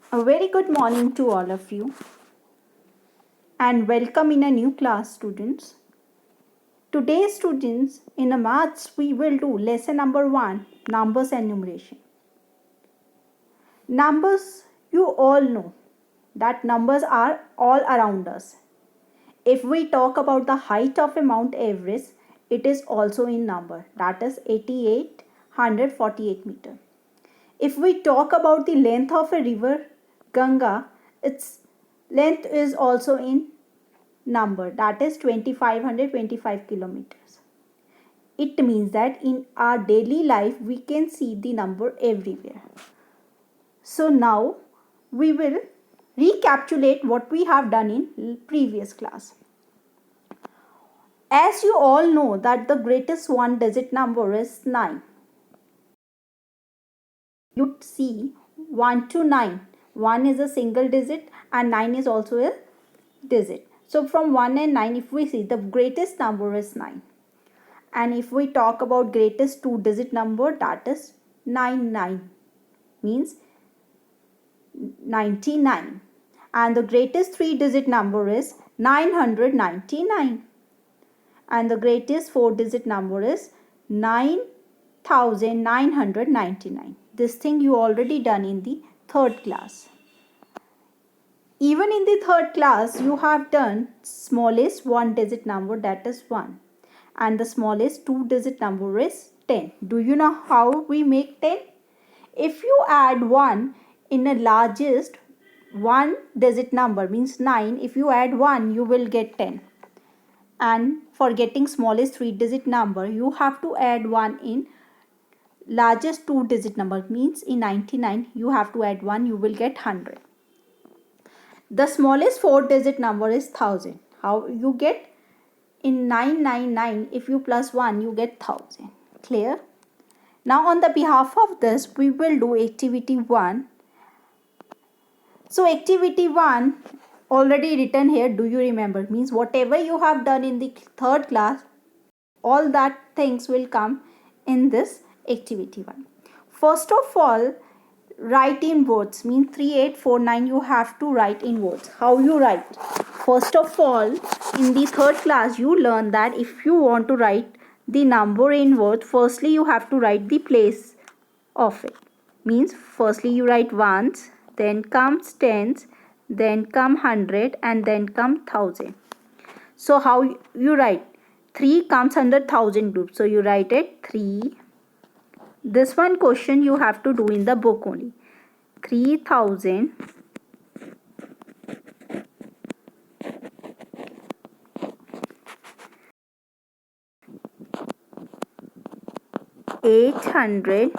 A very good morning to all of you and welcome in a new class, students. Today, students, in a maths we will do lesson number 1, numbers and numeration. Numbers, you all know that numbers are all around us. If we talk about the height of a Mount Everest, it is also in number, that is 8848 meter. If we talk about the length of a river Ganga, its length is also in number, that is 2525 kilometers. It means that in our daily life we can see the number everywhere. So now we will recapitulate what we have done in previous class. As you all know that the greatest one digit number is 9. You see 1 to 9. 1 is a single digit and 9 is also a digit. So from 1 and 9, if we see, the greatest number is 9. And if we talk about greatest two digit number, that is 99, means 99. And the greatest three digit number is 999. And the greatest four digit number is 9999. This thing you already done in the third class. Even in the third class, you have done smallest one digit number, that is 1. And the smallest two digit number is 10. Do you know how we make 10? If you add 1 in the largest one digit number, means 9, if you add 1, you will get 10. And for getting smallest three digit number, you have to add 1 in largest two digit number, means in 99, you have to add 1, you will get 100. The smallest four digit number is 1000. How you get? In 999, if you plus 1, you get 1000. Clear? Now on the behalf of this, we will do activity 1. So activity 1 already written here, do you remember? Means whatever you have done in the third class, all that things will come in this activity 1. First of all, write in words, means 3849 you have to write in words. How you write? First of all, in the third class you learn that if you want to write the number in words, firstly you have to write the place of it. Means firstly you write ones, then comes tens, then come 100 and then come 1000. So how you write? 3 comes under 1000 group, so you write it 3. This one question you have to do in the book only. 3000 800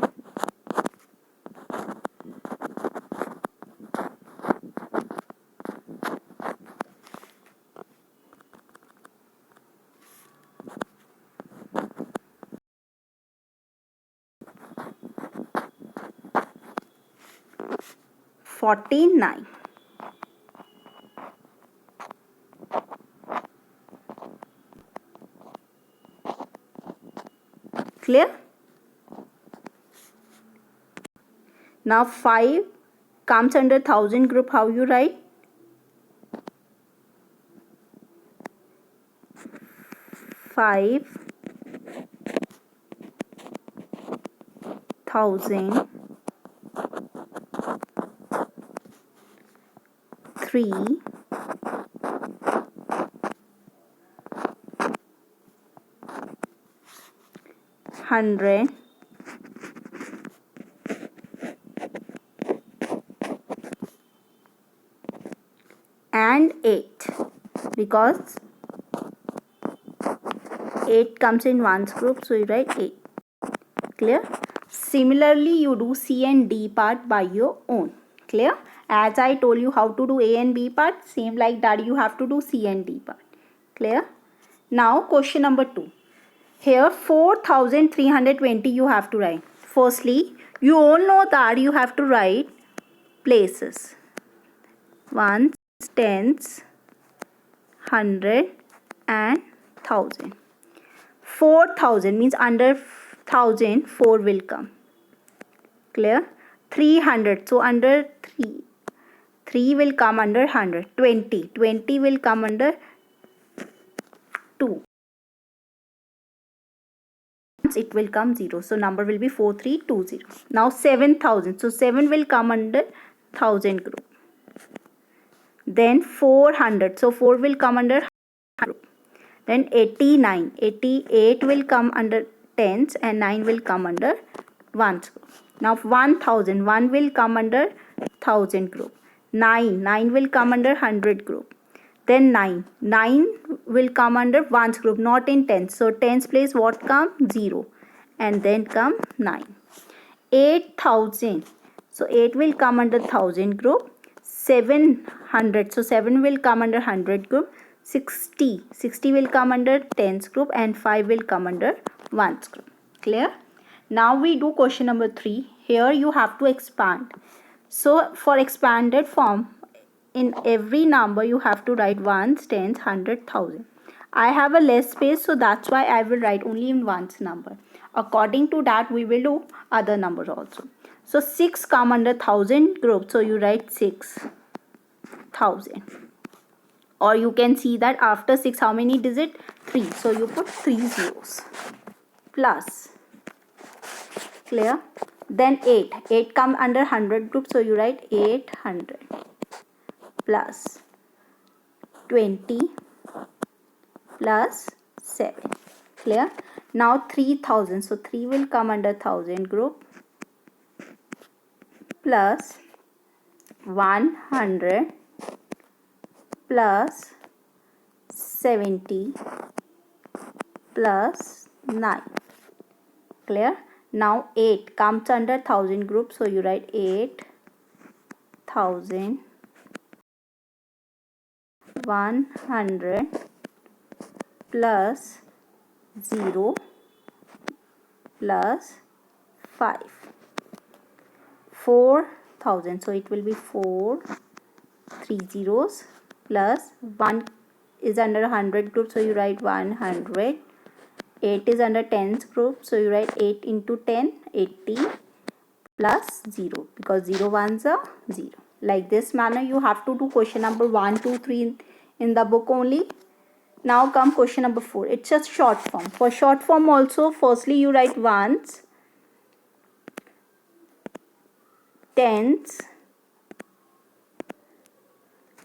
49. Clear? Now 5 comes under 1000 group. How you write? 5000 3 100 and 8, because 8 comes in ones group, so you write 8. Clear? Similarly, you do C and D part by your own. Clear? As I told you how to do A and B part, same like that you have to do C and D part. Clear? Now question number 2. Here 4320 you have to write. Firstly, you all know that you have to write places. Ones, tens, 100 and 1000. 4000 means under 1000 4 will come. Clear? 300, so under 3 3 will come under 100. 20. 20 will come under 2. It will come 0. So number will be 4320. Now 7000. So 7 will come under 1000 group. Then 400. So 4 will come under 100 group. Then 89. 88 will come under tens and 9 will come under ones group. Now 1000. 1 will come under 1000 group. 9. 9 will come under 100 group. Then 9. 9 will come under ones group, not in tens. So tens place what come? 0. And then come 9. 8000. So 8 will come under 1000 group. 700. So 7 will come under 100 group. 60. 60 will come under tens group and 5 will come under ones group. Clear? Now we do question number 3. Here you have to expand. So for expanded form, in every number you have to write ones, tens, 100, 1000. I have a less space, so that's why I will write only in ones number. According to that, we will do other numbers also. So 6 come under 1000 group, so you write 6000. Or you can see that after 6, how many digits? 3. So you put 3 zeros. Plus. Clear? Then 8. 8 come under 100 group, so you write 800. Plus 20 plus 7. Clear? Now 3000. So 3 will come under 1000 group. Plus 100 plus 70 plus 9. Clear? Now 8 comes under 1000 group, so you write 8000 100 plus 0 plus 5. 4000. So it will be 4 3 zeros plus 1 is under 100 group, so you write 100. 8 is under tens group, so you write 8 into 10, 80 plus 0, because 0 ones are 0. Like this manner you have to do question number 1, 2, 3 in the book only. Now come question number 4. It's just short form. For short form also, firstly you write ones, tens,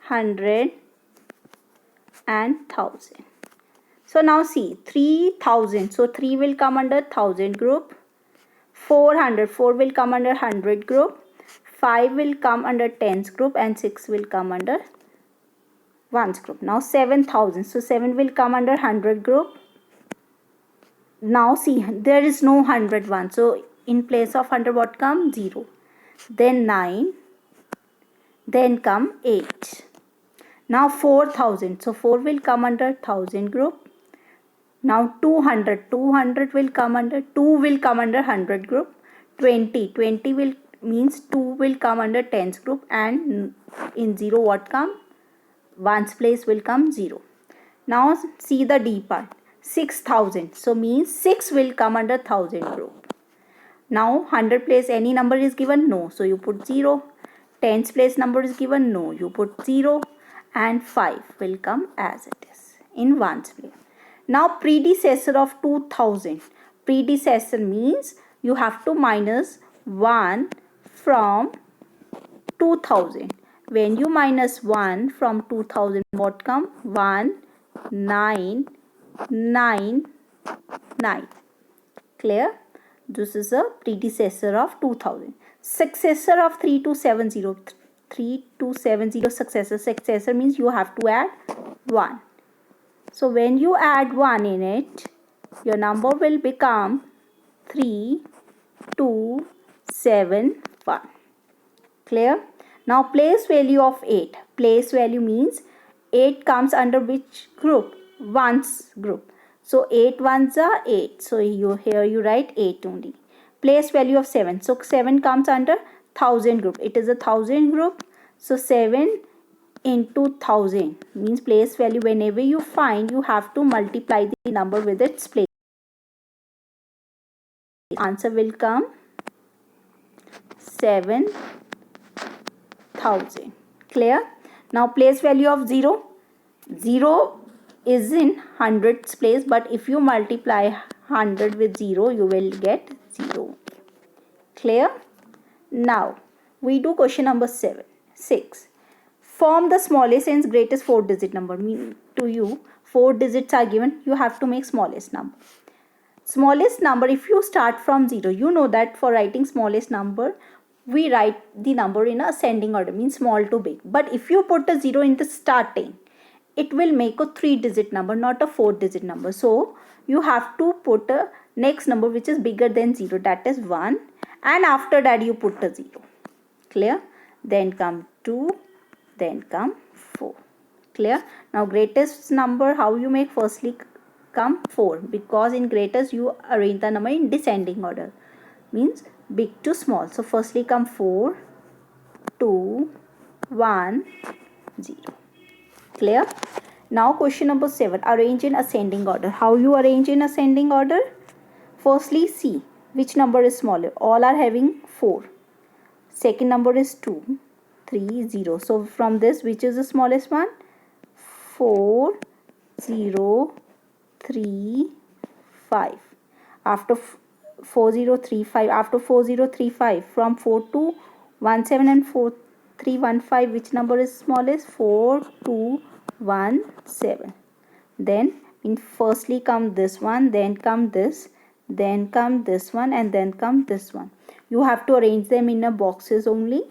100 and 1000. So now see 3000. So 3 will come under 1000 group. 400. 4 will come under 100 group. 5 will come under tens group and 6 will come under ones group. Now 7000. So 7 will come under 100 group. Now see, there is no 100 one. So in place of 100 what come? 0. Then 9. Then come 8. Now 4000. So 4 will come under 1000 group. Now 200. 200 will come under 2 will come under 100 group. 20. 20 will means 2 will come under tens group, and in 0 what come? Ones place will come 0. Now see the D part. 6000. So means 6 will come under 1000 group. Now 100 place any number is given? No. So you put 0. Tens place number is given? No. You put 0. And 5 will come as it is in ones place. Now predecessor of 2000. Predecessor means you have to minus 1 from 2000. When you minus 1 from 2000, what come? 1 9 9 9. Clear? This is a predecessor of 2000. Successor of 3270. 3270 successor. Successor means you have to add 1. So when you add 1 in it, your number will become 3271. Clear? Now place value of 8. Place value means 8 comes under which group? Ones group. So 8 ones are 8. So here you write 8 only. Place value of 7. So 7 comes under 1000 group. It is a 1000 group. So 7 into 1000 means place value. Whenever you find, you have to multiply the number with its place. Answer will come 7000. Clear? Now place value of 0. 0 is in hundreds place, but if you multiply 100 with 0, you will get 0. Clear? Now we do question number 6. Form the smallest and greatest 4-digit number. Mean to you 4 digits are given, you have to make smallest number. Smallest number, if you start from 0, you know that for writing smallest number, we write the number in ascending order, means small to big. But if you put a 0 in the starting, it will make a 3-digit number, not a 4-digit number. So you have to put a next number which is bigger than 0, that is 1, and after that you put a 0. Clear? Then come 2, then come 4. Clear? Now greatest number, how you make? Firstly come 4, because in greatest you arrange the number in descending order, means big to small. So firstly come 4, 2, 1, 0. Clear? Now question number 7. Arrange in ascending order. How you arrange in ascending order? Firstly see which number is smaller. All are having 4. Second number is 2, 3, 0. So from this, which is the smallest one? 4, 0, 3, 5. After 4035, after 4035, from 4 to 17 and 4315, which number is smallest? 4217. Then in firstly come this one, then come this, then come this one, and then come this one. You have to arrange them in a boxes only.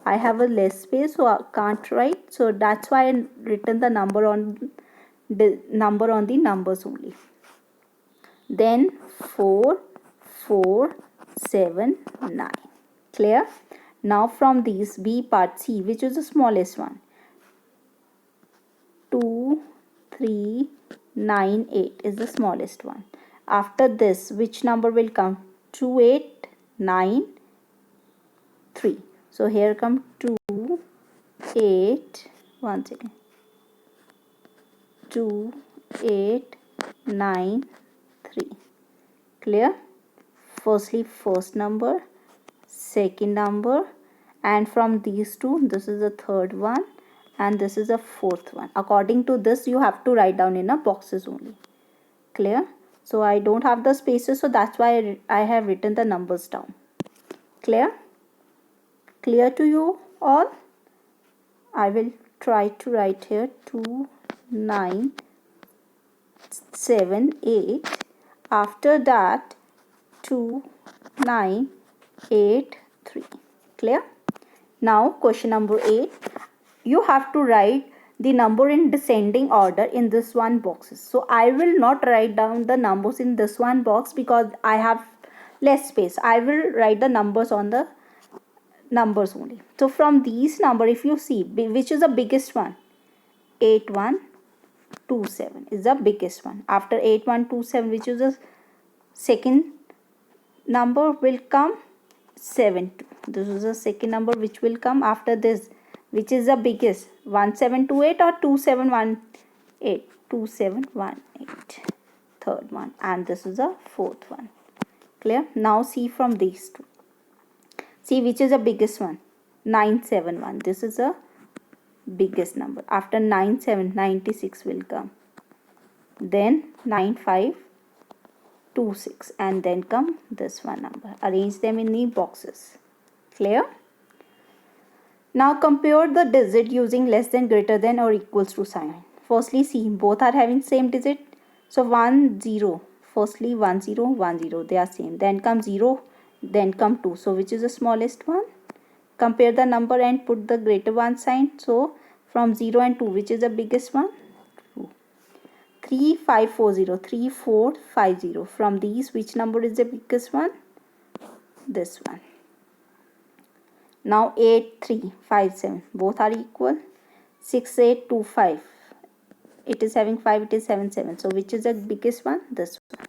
I have a less space, so I can't write, so that's why I written the number on the numbers only. Then 4, 4, 7, 9. Clear? Now from these, B part, C, which is the smallest one? 2, 3, 9, 8 is the smallest one. After this, which number will come? 2, 8, 9, 3. So here come 2, 8, one second. 2, 8, 9, 3. Clear? Firstly first number, second number, and from these two, this is the third one and this is the fourth one. According to this, you have to write down in a boxes only. Clear? So I don't have the spaces, so that's why I have written the numbers down. Clear? Clear to you all? I will try to write here 2, 9, 7, 8. After that 2, 9, 8, 3. Clear? Now question number 8. You have to write the number in descending order in this one boxes. So I will not write down the numbers in this one box because I have less space. I will write the numbers on the numbers only. So from these number, if you see which is the biggest one, 8127 is the biggest one. After 8127, which is the second number, will come 72. This is the second number which will come after this. Which is the biggest? 1728 or 2718? 2718. Third one. And this is the fourth one. Clear? Now see from these two. See which is the biggest one? 971. This is the biggest number. After 97, 96 will come. Then 9526, and then come this one number. Arrange them in the boxes. Clear? Now compare the digit using less than, greater than, or equals to sign. Firstly see, both are having same digit. So 1 0. Firstly 1 0 1 0, they are same. Then come 0, then come 2. So which is the smallest one? Compare the number and put the greater one sign. So from 0 and 2, which is the biggest one? 2. 3540, 3450. From these, which number is the biggest one? This one. Now 8357, both are equal. 6825, it is having 5, it is 77. So which is the biggest one? This one.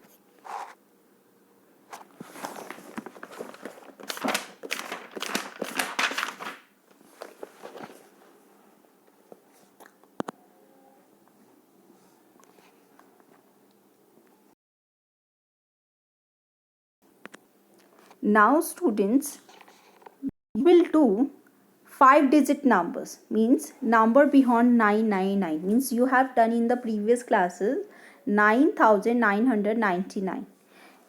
Now students, we will do 5-digit numbers means number beyond 999 means you have done in the previous classes 9999.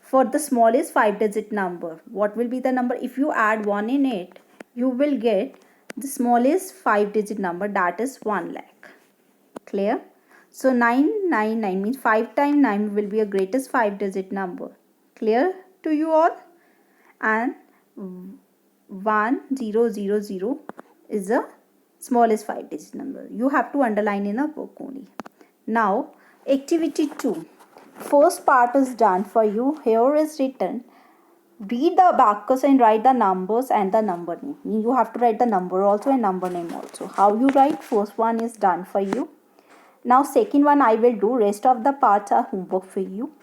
For the smallest 5-digit number, what will be the number? If you add 1 in it, you will get the smallest 5-digit number, that is 1 lakh. Clear? So 999 means 5 times 9 will be a greatest 5-digit number. Clear to you all? And 1000 is the smallest 5-digit number. You have to underline in a book only. Now activity 2. First part is done for you. Here is written, read the abacus and write the numbers and the number name. You have to write the number also and number name also. How you write? First one is done for you. Now second one I will do. Rest of the parts are homework for you.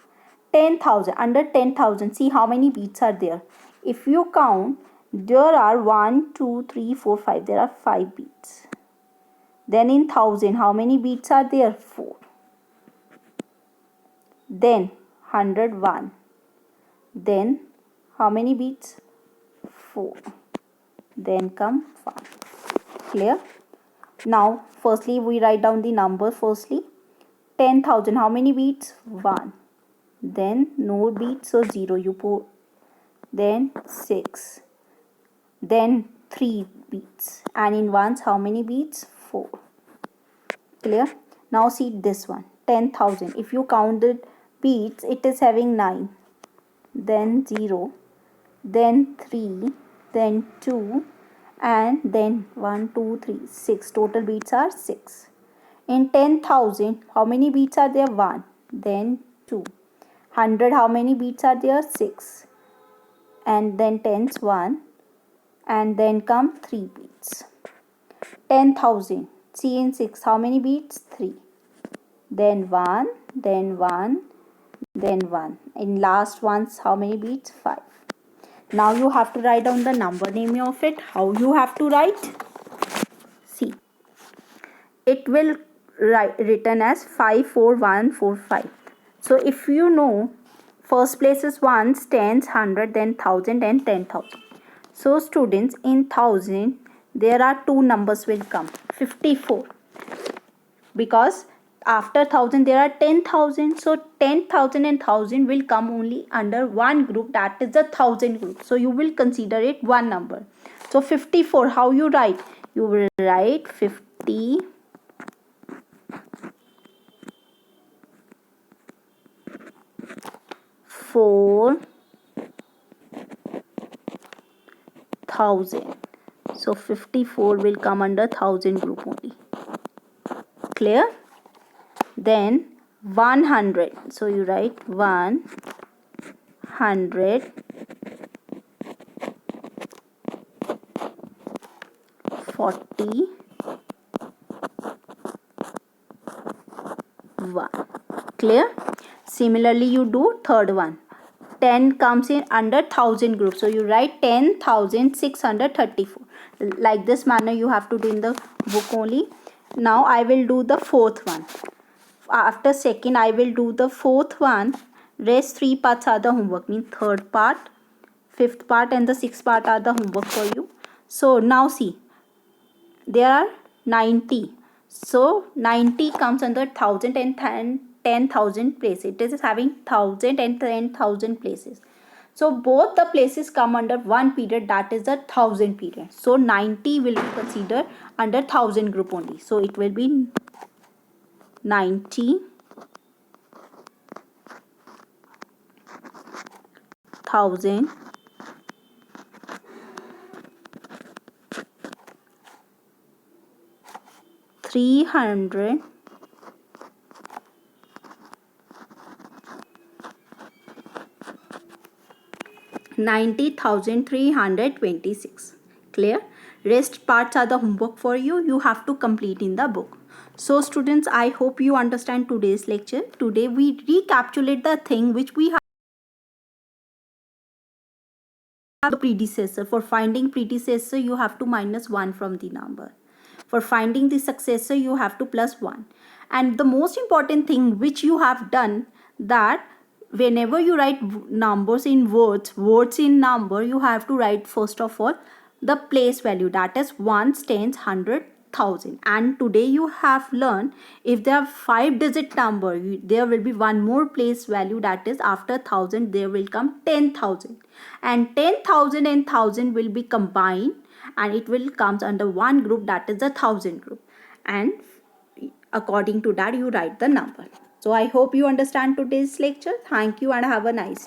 10,000. Under 10,000, see how many beats are there. If you count, there are 1, 2, 3, 4, 5. There are 5 beats. Then in 1000, how many beats are there? 4. Then 101. Then how many beats? 4. Then come 5. Clear? Now firstly we write down the number firstly. 10,000, how many beats? 1. Then no beats, so 0 you put. Then 6. Then 3 beats. And in ones, how many beats? 4. Clear? Now see this one. 10,000. If you count the beats, it is having 9. Then 0. Then 3. Then 2. And then 1, 2, 3, 6. Total beats are 6. In 10,000, how many beats are there? 1. Then 2. 100, how many beats are there? 6. And then tens 1. And then come 3 beats. 10,000. See in 6, how many beats? 3. Then 1. Then 1. Then 1. In last ones, how many beats? 5. Now you have to write down the number name of it. How you have to write? See, it will written as 54145. So if you know, first place is ones, tens, 100, then 1000 and 10,000. So students, in 1000 there are 2 numbers will come. 54. Because after 1000 there are 10,000. So 10,000 and 1000 will come only under one group, that is the 1000 group. So you will consider it one number. So 54, how you write? You will write 50 4,000. So 54 will come under 1000 group only. Clear? Then 100. So you write 100, 41. Clear? Similarly you do third one. 10 comes in under 1000 group. So you write 10,634. Like this manner you have to do in the book only. Now I will do the fourth one. After second I will do the fourth one. Rest 3 parts are the homework. Means third part, fifth part and the sixth part are the homework for you. So now see, there are 90. So 90 comes under 1000 and 10,000 places. It is having 1000 and 10,000 places. So both the places come under one period, that is the 1000 period. So 90 will be considered under 1000 group only. So it will be 90,000 300 90,326. Clear? Rest parts are the homework for you. You have to complete in the book. So students, I hope you understand today's lecture. Today we recapitulate the thing which we have the predecessor. For finding predecessor, you have to minus 1 from the number. For finding the successor, you have to plus 1. And the most important thing which you have done, that whenever you write numbers in words in number, you have to write first of all the place value, that is ones, tens, 100,000. And today you have learned if there are 5-digit number, there will be one more place value, that is after 1000 there will come 10,000, and 10,000 and 1000 will be combined and it will comes under one group, that is the 1000 group, and according to that you write the number. So I hope you understand today's lecture. Thank you and have a nice day.